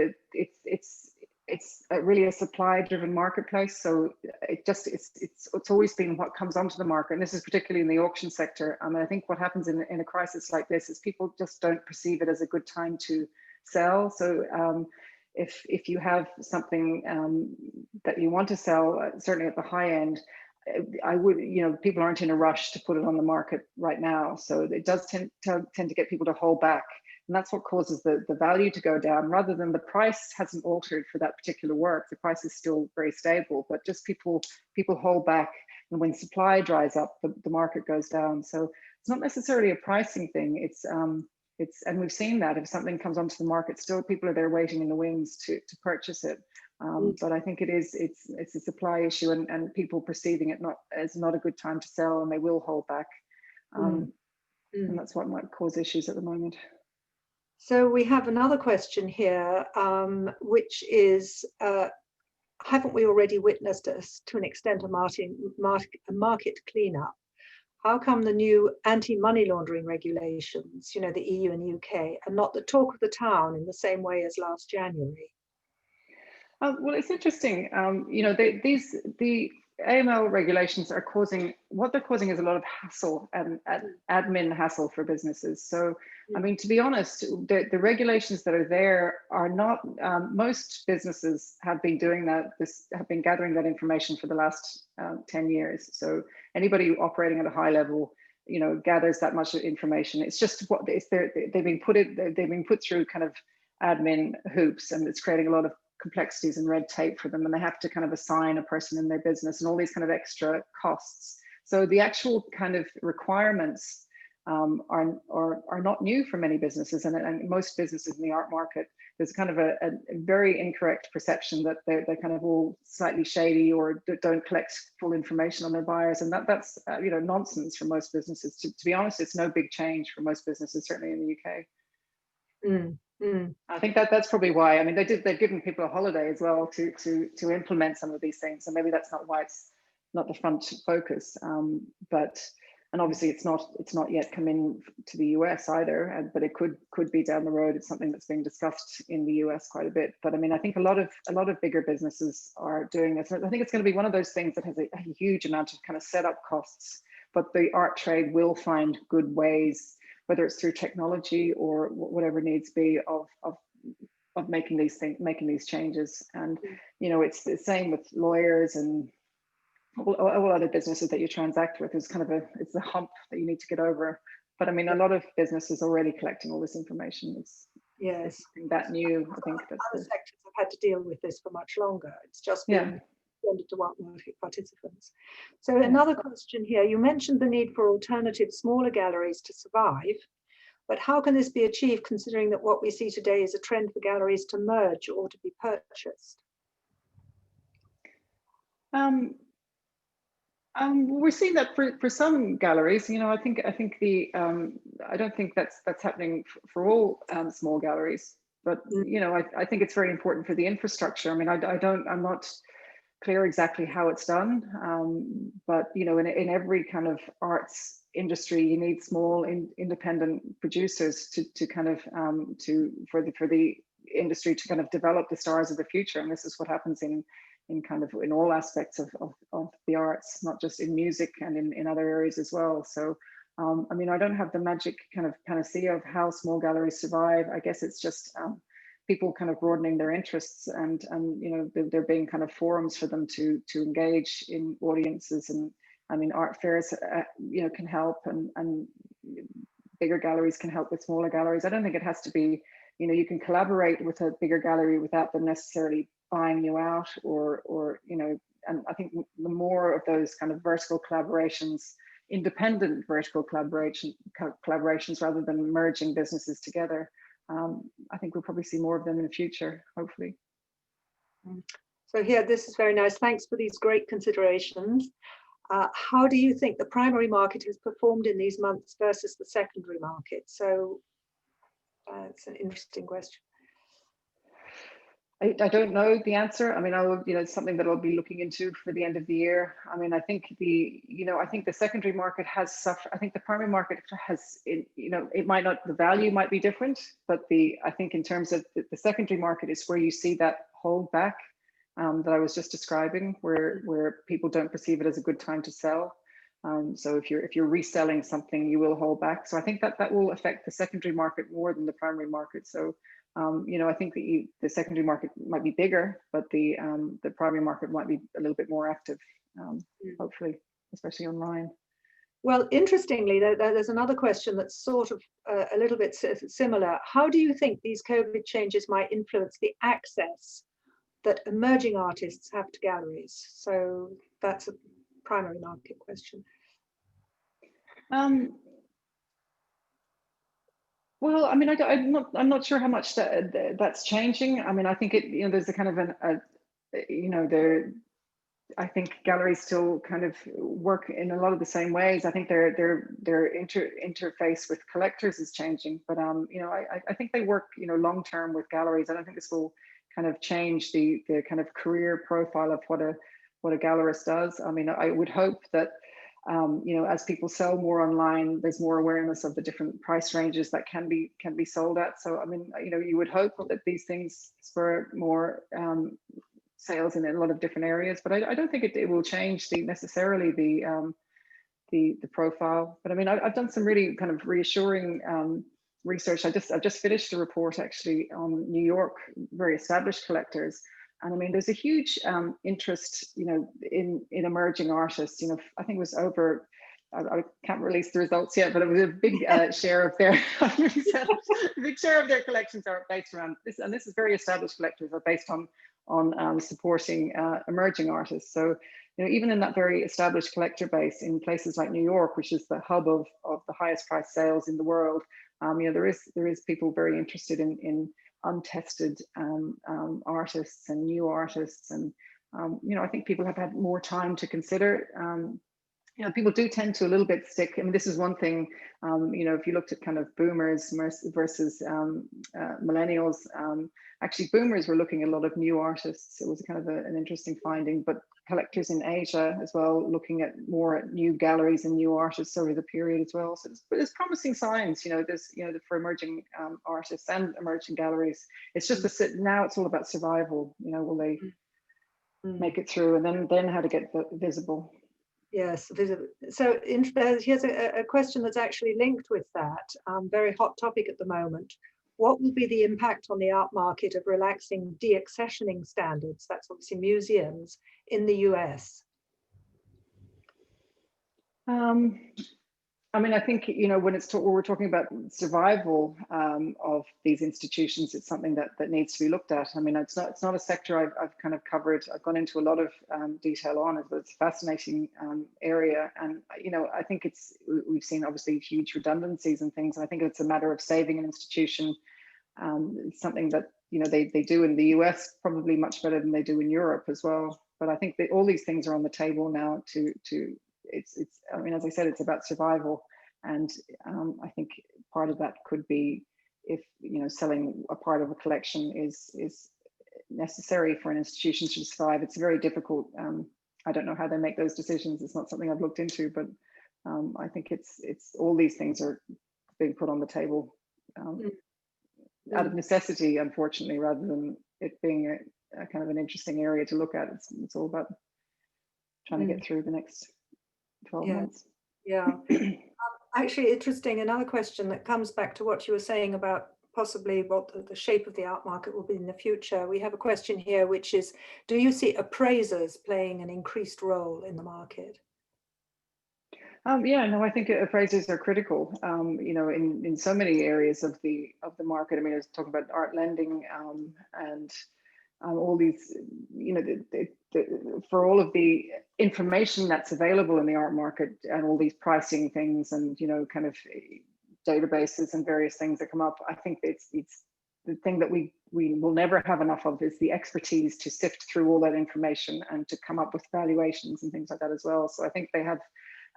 it's really a supply-driven marketplace. So it's always been what comes onto the market, and this is particularly in the auction sector. I think what happens in a crisis like this is people just don't perceive it as a good time to sell. So if you have something that you want to sell, certainly at the high end, I would, you know, people aren't in a rush to put it on the market right now. So it does tend to get people to hold back. And that's what causes the value to go down, rather than the price hasn't altered for that particular work. The price is still very stable, but just people hold back. And when supply dries up, the market goes down. So it's not necessarily a pricing thing. It's and we've seen that if something comes onto the market, still people are there waiting in the wings to purchase it. But I think it's a supply issue, and people perceiving it as not a good time to sell, and they will hold back. And that's what might cause issues at the moment. So we have another question here, which is, haven't we already witnessed to an extent a market cleanup? How come the new anti-money laundering regulations, you know, the EU and UK, are not the talk of the town in the same way as last January? Well, it's interesting. You know, the AML regulations are causing is a lot of hassle and admin hassle for businesses. So, I mean, to be honest, the regulations that are there are not. Most businesses have been doing that. Have been gathering that information for the last 10 years. So anybody operating at a high level, you know, gathers that much information. It's just they've been put through kind of admin hoops, and it's creating a lot of complexities and red tape for them, and they have to kind of assign a person in their business and all these kind of extra costs. So the actual kind of requirements are not new for many businesses, and most businesses in the art market. There's kind of a very incorrect perception that they're kind of all slightly shady or don't collect full information on their buyers, and that's you know, nonsense for most businesses. To be honest, it's no big change for most businesses, certainly in the UK. I think that's probably why. I mean, they've given people a holiday as well to implement some of these things, and maybe that's not why it's not the front focus. And obviously it's not yet come in to the US either, but it could be down the road. It's something that's being discussed in the US quite a bit. But I mean, I think a lot of bigger businesses are doing this. I think it's going to be one of those things that has a huge amount of kind of setup costs, but the art trade will find good ways, whether it's through technology or whatever needs be, of making these changes. And you know, it's the same with lawyers and all other businesses that you transact with. It's kind of it's a hump that you need to get over. But I mean, a lot of businesses already collecting all this information. It's something that new. I think that's other sectors have had to deal with this for much longer. It's just been extended to market participants. So another question here, you mentioned the need for alternative smaller galleries to survive, but how can this be achieved considering that what we see today is a trend for galleries to merge or to be purchased? We're seeing that for some galleries. You know, I think I don't think that's happening for all small galleries, but you know, I think it's very important for the infrastructure. I mean, I'm not clear exactly how it's done, but you know, in every kind of arts industry, you need small independent producers to kind of for the industry to kind of develop the stars of the future. And this is what happens in all aspects of the arts, not just in music and in other areas as well. So I mean, I don't have the magic kind of panacea of how small galleries survive. I guess it's just people kind of broadening their interests, and you know, there being kind of forums for them to engage in audiences. And I mean, art fairs you know, can help, and bigger galleries can help with smaller galleries. I don't think it has to be you can collaborate with a bigger gallery without them necessarily buying you out, or and I think the more of those kind of vertical collaborations, independent vertical collaborations rather than merging businesses together, I think we'll probably see more of them in the future, hopefully. So here, this is very nice. Thanks for these great considerations. How do you think the primary market has performed in these months versus the secondary market? So it's an interesting question. I don't know the answer. I mean, it's something that I'll be looking into for the end of the year. I mean, I think the secondary market has suffered. I think the primary market has, it might not, the value might be different, but I think in terms of the secondary market is where you see that hold back that I was just describing, where people don't perceive it as a good time to sell. So if you're reselling something, you will hold back. So I think that will affect the secondary market more than the primary market. So I think the secondary market might be bigger, but the primary market might be a little bit more active, hopefully, especially online. Well, interestingly, there's another question that's sort of a little bit similar. How do you think these COVID changes might influence the access that emerging artists have to galleries? So that's a primary market question. Well, I mean, I'm not sure how much that's changing. I mean, I think there's a kind of I think galleries still kind of work in a lot of the same ways. I think their interface with collectors is changing, but I think they work long term with galleries. I don't think this will kind of change the kind of career profile of what a gallerist does. I mean, I would hope that as people sell more online, there's more awareness of the different price ranges that can be sold at. So I mean, you would hope that these things spur more sales in a lot of different areas, but I don't think it will change necessarily the profile. But I mean, I've done some really kind of reassuring research. I've just finished a report actually on New York, very established collectors. And I mean, there's a huge interest, in emerging artists. I think it was over, I can't release the results yet, but it was a big share of their, big share of their collections are based around this, and this is very established collectors are based on supporting emerging artists. So, even in that very established collector base in places like New York, which is the hub of the highest price sales in the world, there is people very interested in untested artists and new artists, and I think people have had more time to consider. People do tend to a little bit stick. I mean, this is one thing. If you looked at kind of boomers versus millennials, actually boomers were looking at a lot of new artists. It was kind of an interesting finding. But collectors in Asia as well, looking at more at new galleries and new artists over the period as well. So there's promising signs. There's for emerging artists and emerging galleries. It's just now it's all about survival. Will they make it through, and then how to get visible. Yes, so here's a question that's actually linked with that. Very hot topic at the moment. What will be the impact on the art market of relaxing deaccessioning standards, that's obviously museums, in the US? I mean, I think, when we're talking about survival of these institutions, it's something that needs to be looked at. I mean, it's not a sector I've kind of covered. I've gone into a lot of detail on it, but it's a fascinating area. And, I think we've seen obviously huge redundancies and things. And I think it's a matter of saving an institution. It's something that, they do in the US probably much better than they do in Europe as well. But I think that all these things are on the table now I mean, as I said, it's about survival. And I think part of that could be if, selling a part of a collection is necessary for an institution to survive. It's very difficult. I don't know how they make those decisions. It's not something I've looked into, but I think it's all these things are being put on the table out of necessity, unfortunately, rather than it being a kind of an interesting area to look at. It's all about trying to get through the next 12 months. Yeah. Actually, interesting. Another question that comes back to what you were saying about possibly what the shape of the art market will be in the future. We have a question here, which is, do you see appraisers playing an increased role in the market? Yeah, no, I think appraisers are critical. You know, in so many areas of the market. I mean, I was talking about art lending, and all these, you know, for all of the information that's available in the art market and all these pricing things and, you know, kind of databases and various things that come up. I think it's the thing that we will never have enough of is the expertise to sift through all that information and to come up with valuations and things like that as well. So I think they have,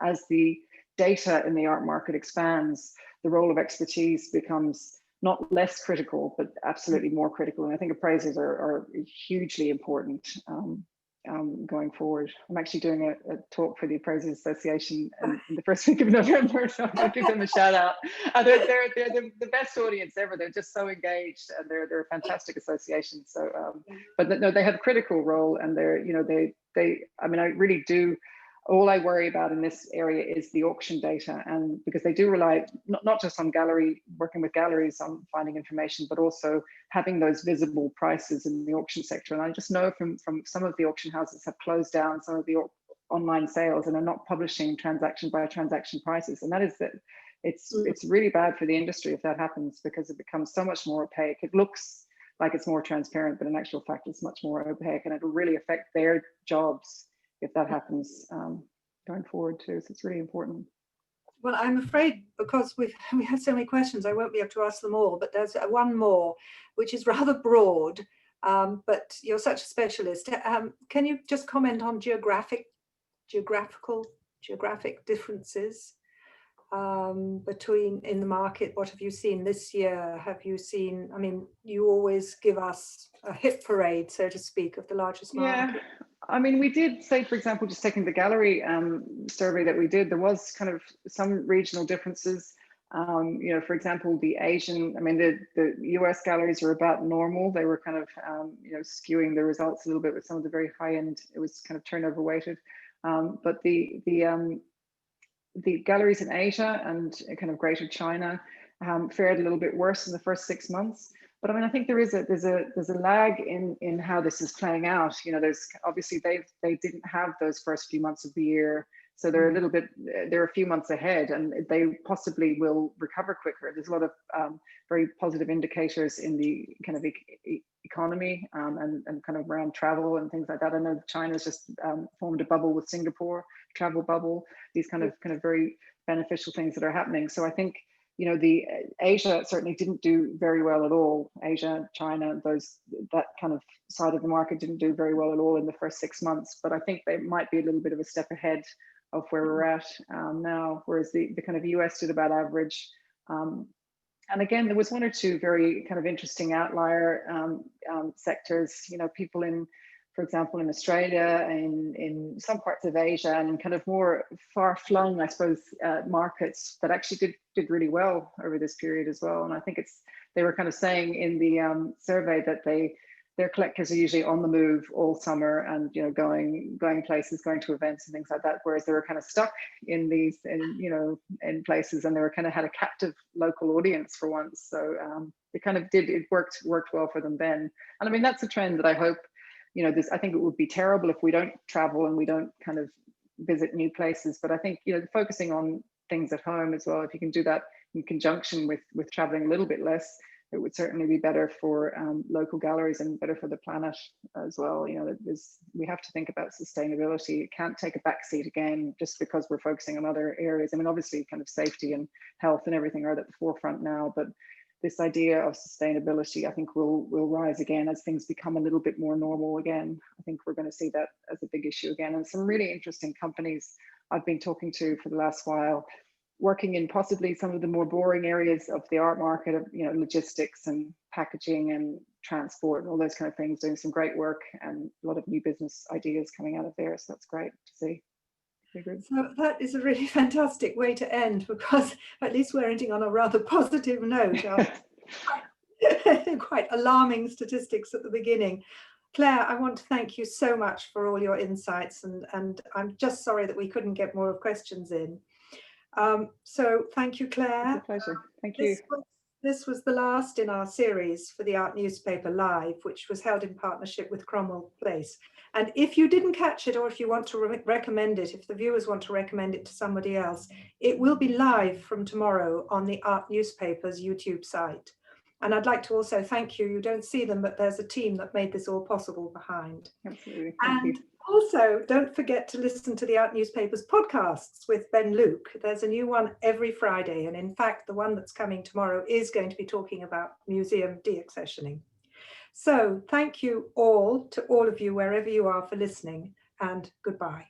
as the data in the art market expands, the role of expertise becomes not less critical, but absolutely more critical. And I think appraisers are hugely important going forward. I'm actually doing a talk for the Appraisers Association in the first week of November, so I'll give them a shout out. They're the best audience ever. They're just so engaged, and they're a fantastic association. So, but no, they have a critical role, and they're, you know, they. I mean, I really do. All I worry about in this area is the auction data, and because they do rely not just on working with galleries on finding information, but also having those visible prices in the auction sector. And I just know from some of the auction houses have closed down some of the online sales and are not publishing transaction by transaction prices. And that is that it's really bad for the industry if that happens, because it becomes so much more opaque. It looks like it's more transparent, but in actual fact, it's much more opaque, and it'll really affect their jobs if that happens going forward too. So it's really important. Well, I'm afraid because we have so many questions, I won't be able to ask them all, but there's one more, which is rather broad, but you're such a specialist. Can you just comment on geographic differences between in the market? What have you seen this year? Have you seen, I mean, you always give us a hit parade, so to speak, of the largest market. Yeah, I mean, we did say, for example, just taking the gallery survey that we did, there was kind of some regional differences. You know, for example, the Asian, I mean, the US galleries are about normal. They were kind of, you know, skewing the results a little bit with some of the very high end. It was kind of turnover weighted. But the galleries in Asia and kind of Greater China fared a little bit worse in the first 6 months. But I mean, I think there's a lag in how this is playing out. You know, there's obviously they didn't have those first few months of the year, so they're a few months ahead, and they possibly will recover quicker. There's a lot of very positive indicators in the kind of economy and kind of around travel and things like that. I know China's just formed a bubble with Singapore, travel bubble. These kind of very beneficial things that are happening. So I think, you know, the Asia certainly didn't do very well at all. Asia, China, that kind of side of the market didn't do very well at all in the first 6 months. But I think they might be a little bit of a step ahead of where we're at now, whereas the kind of US did about average. And again, there was one or two very kind of interesting outlier sectors. You know, people in, for example, in Australia, in some parts of Asia, and in kind of more far-flung, I suppose, markets that actually did really well over this period as well. And I think they were kind of saying in the survey that their collectors are usually on the move all summer, and, you know, going places, going to events and things like that, whereas they were kind of stuck in places, and they were kind of had a captive local audience for once. So it worked well for them then. And I mean, that's a trend that I hope, you know, I think it would be terrible if we don't travel and we don't kind of visit new places. But I think, you know, focusing on things at home as well, if you can do that in conjunction with traveling a little bit less, it would certainly be better for local galleries and better for the planet as well. You know, we have to think about sustainability. It can't take a backseat again just because we're focusing on other areas. I mean, obviously kind of safety and health and everything are at the forefront now, but this idea of sustainability, I think, will rise again as things become a little bit more normal again. I think we're going to see that as a big issue again. And some really interesting companies I've been talking to for the last while, working in possibly some of the more boring areas of the art market, of, you know, logistics and packaging and transport and all those kind of things, doing some great work and a lot of new business ideas coming out of there. So that's great to see. So that is a really fantastic way to end, because at least we're ending on a rather positive note. Quite alarming statistics at the beginning. Claire, I want to thank you so much for all your insights, and I'm just sorry that we couldn't get more questions in. So thank you, Claire. It's a pleasure. Thank you. This was the last in our series for the Art Newspaper Live, which was held in partnership with Cromwell Place. And if you didn't catch it, or if you want to recommend it, if the viewers want to recommend it to somebody else, it will be live from tomorrow on the Art Newspaper's YouTube site. And I'd like to also thank you. You don't see them, but there's a team that made this all possible behind. Absolutely. Thank you. Also, don't forget to listen to the Art Newspaper's podcasts with Ben Luke. There's a new one every Friday. And in fact, the one that's coming tomorrow is going to be talking about museum deaccessioning. So thank you all to all of you, wherever you are, for listening, and goodbye.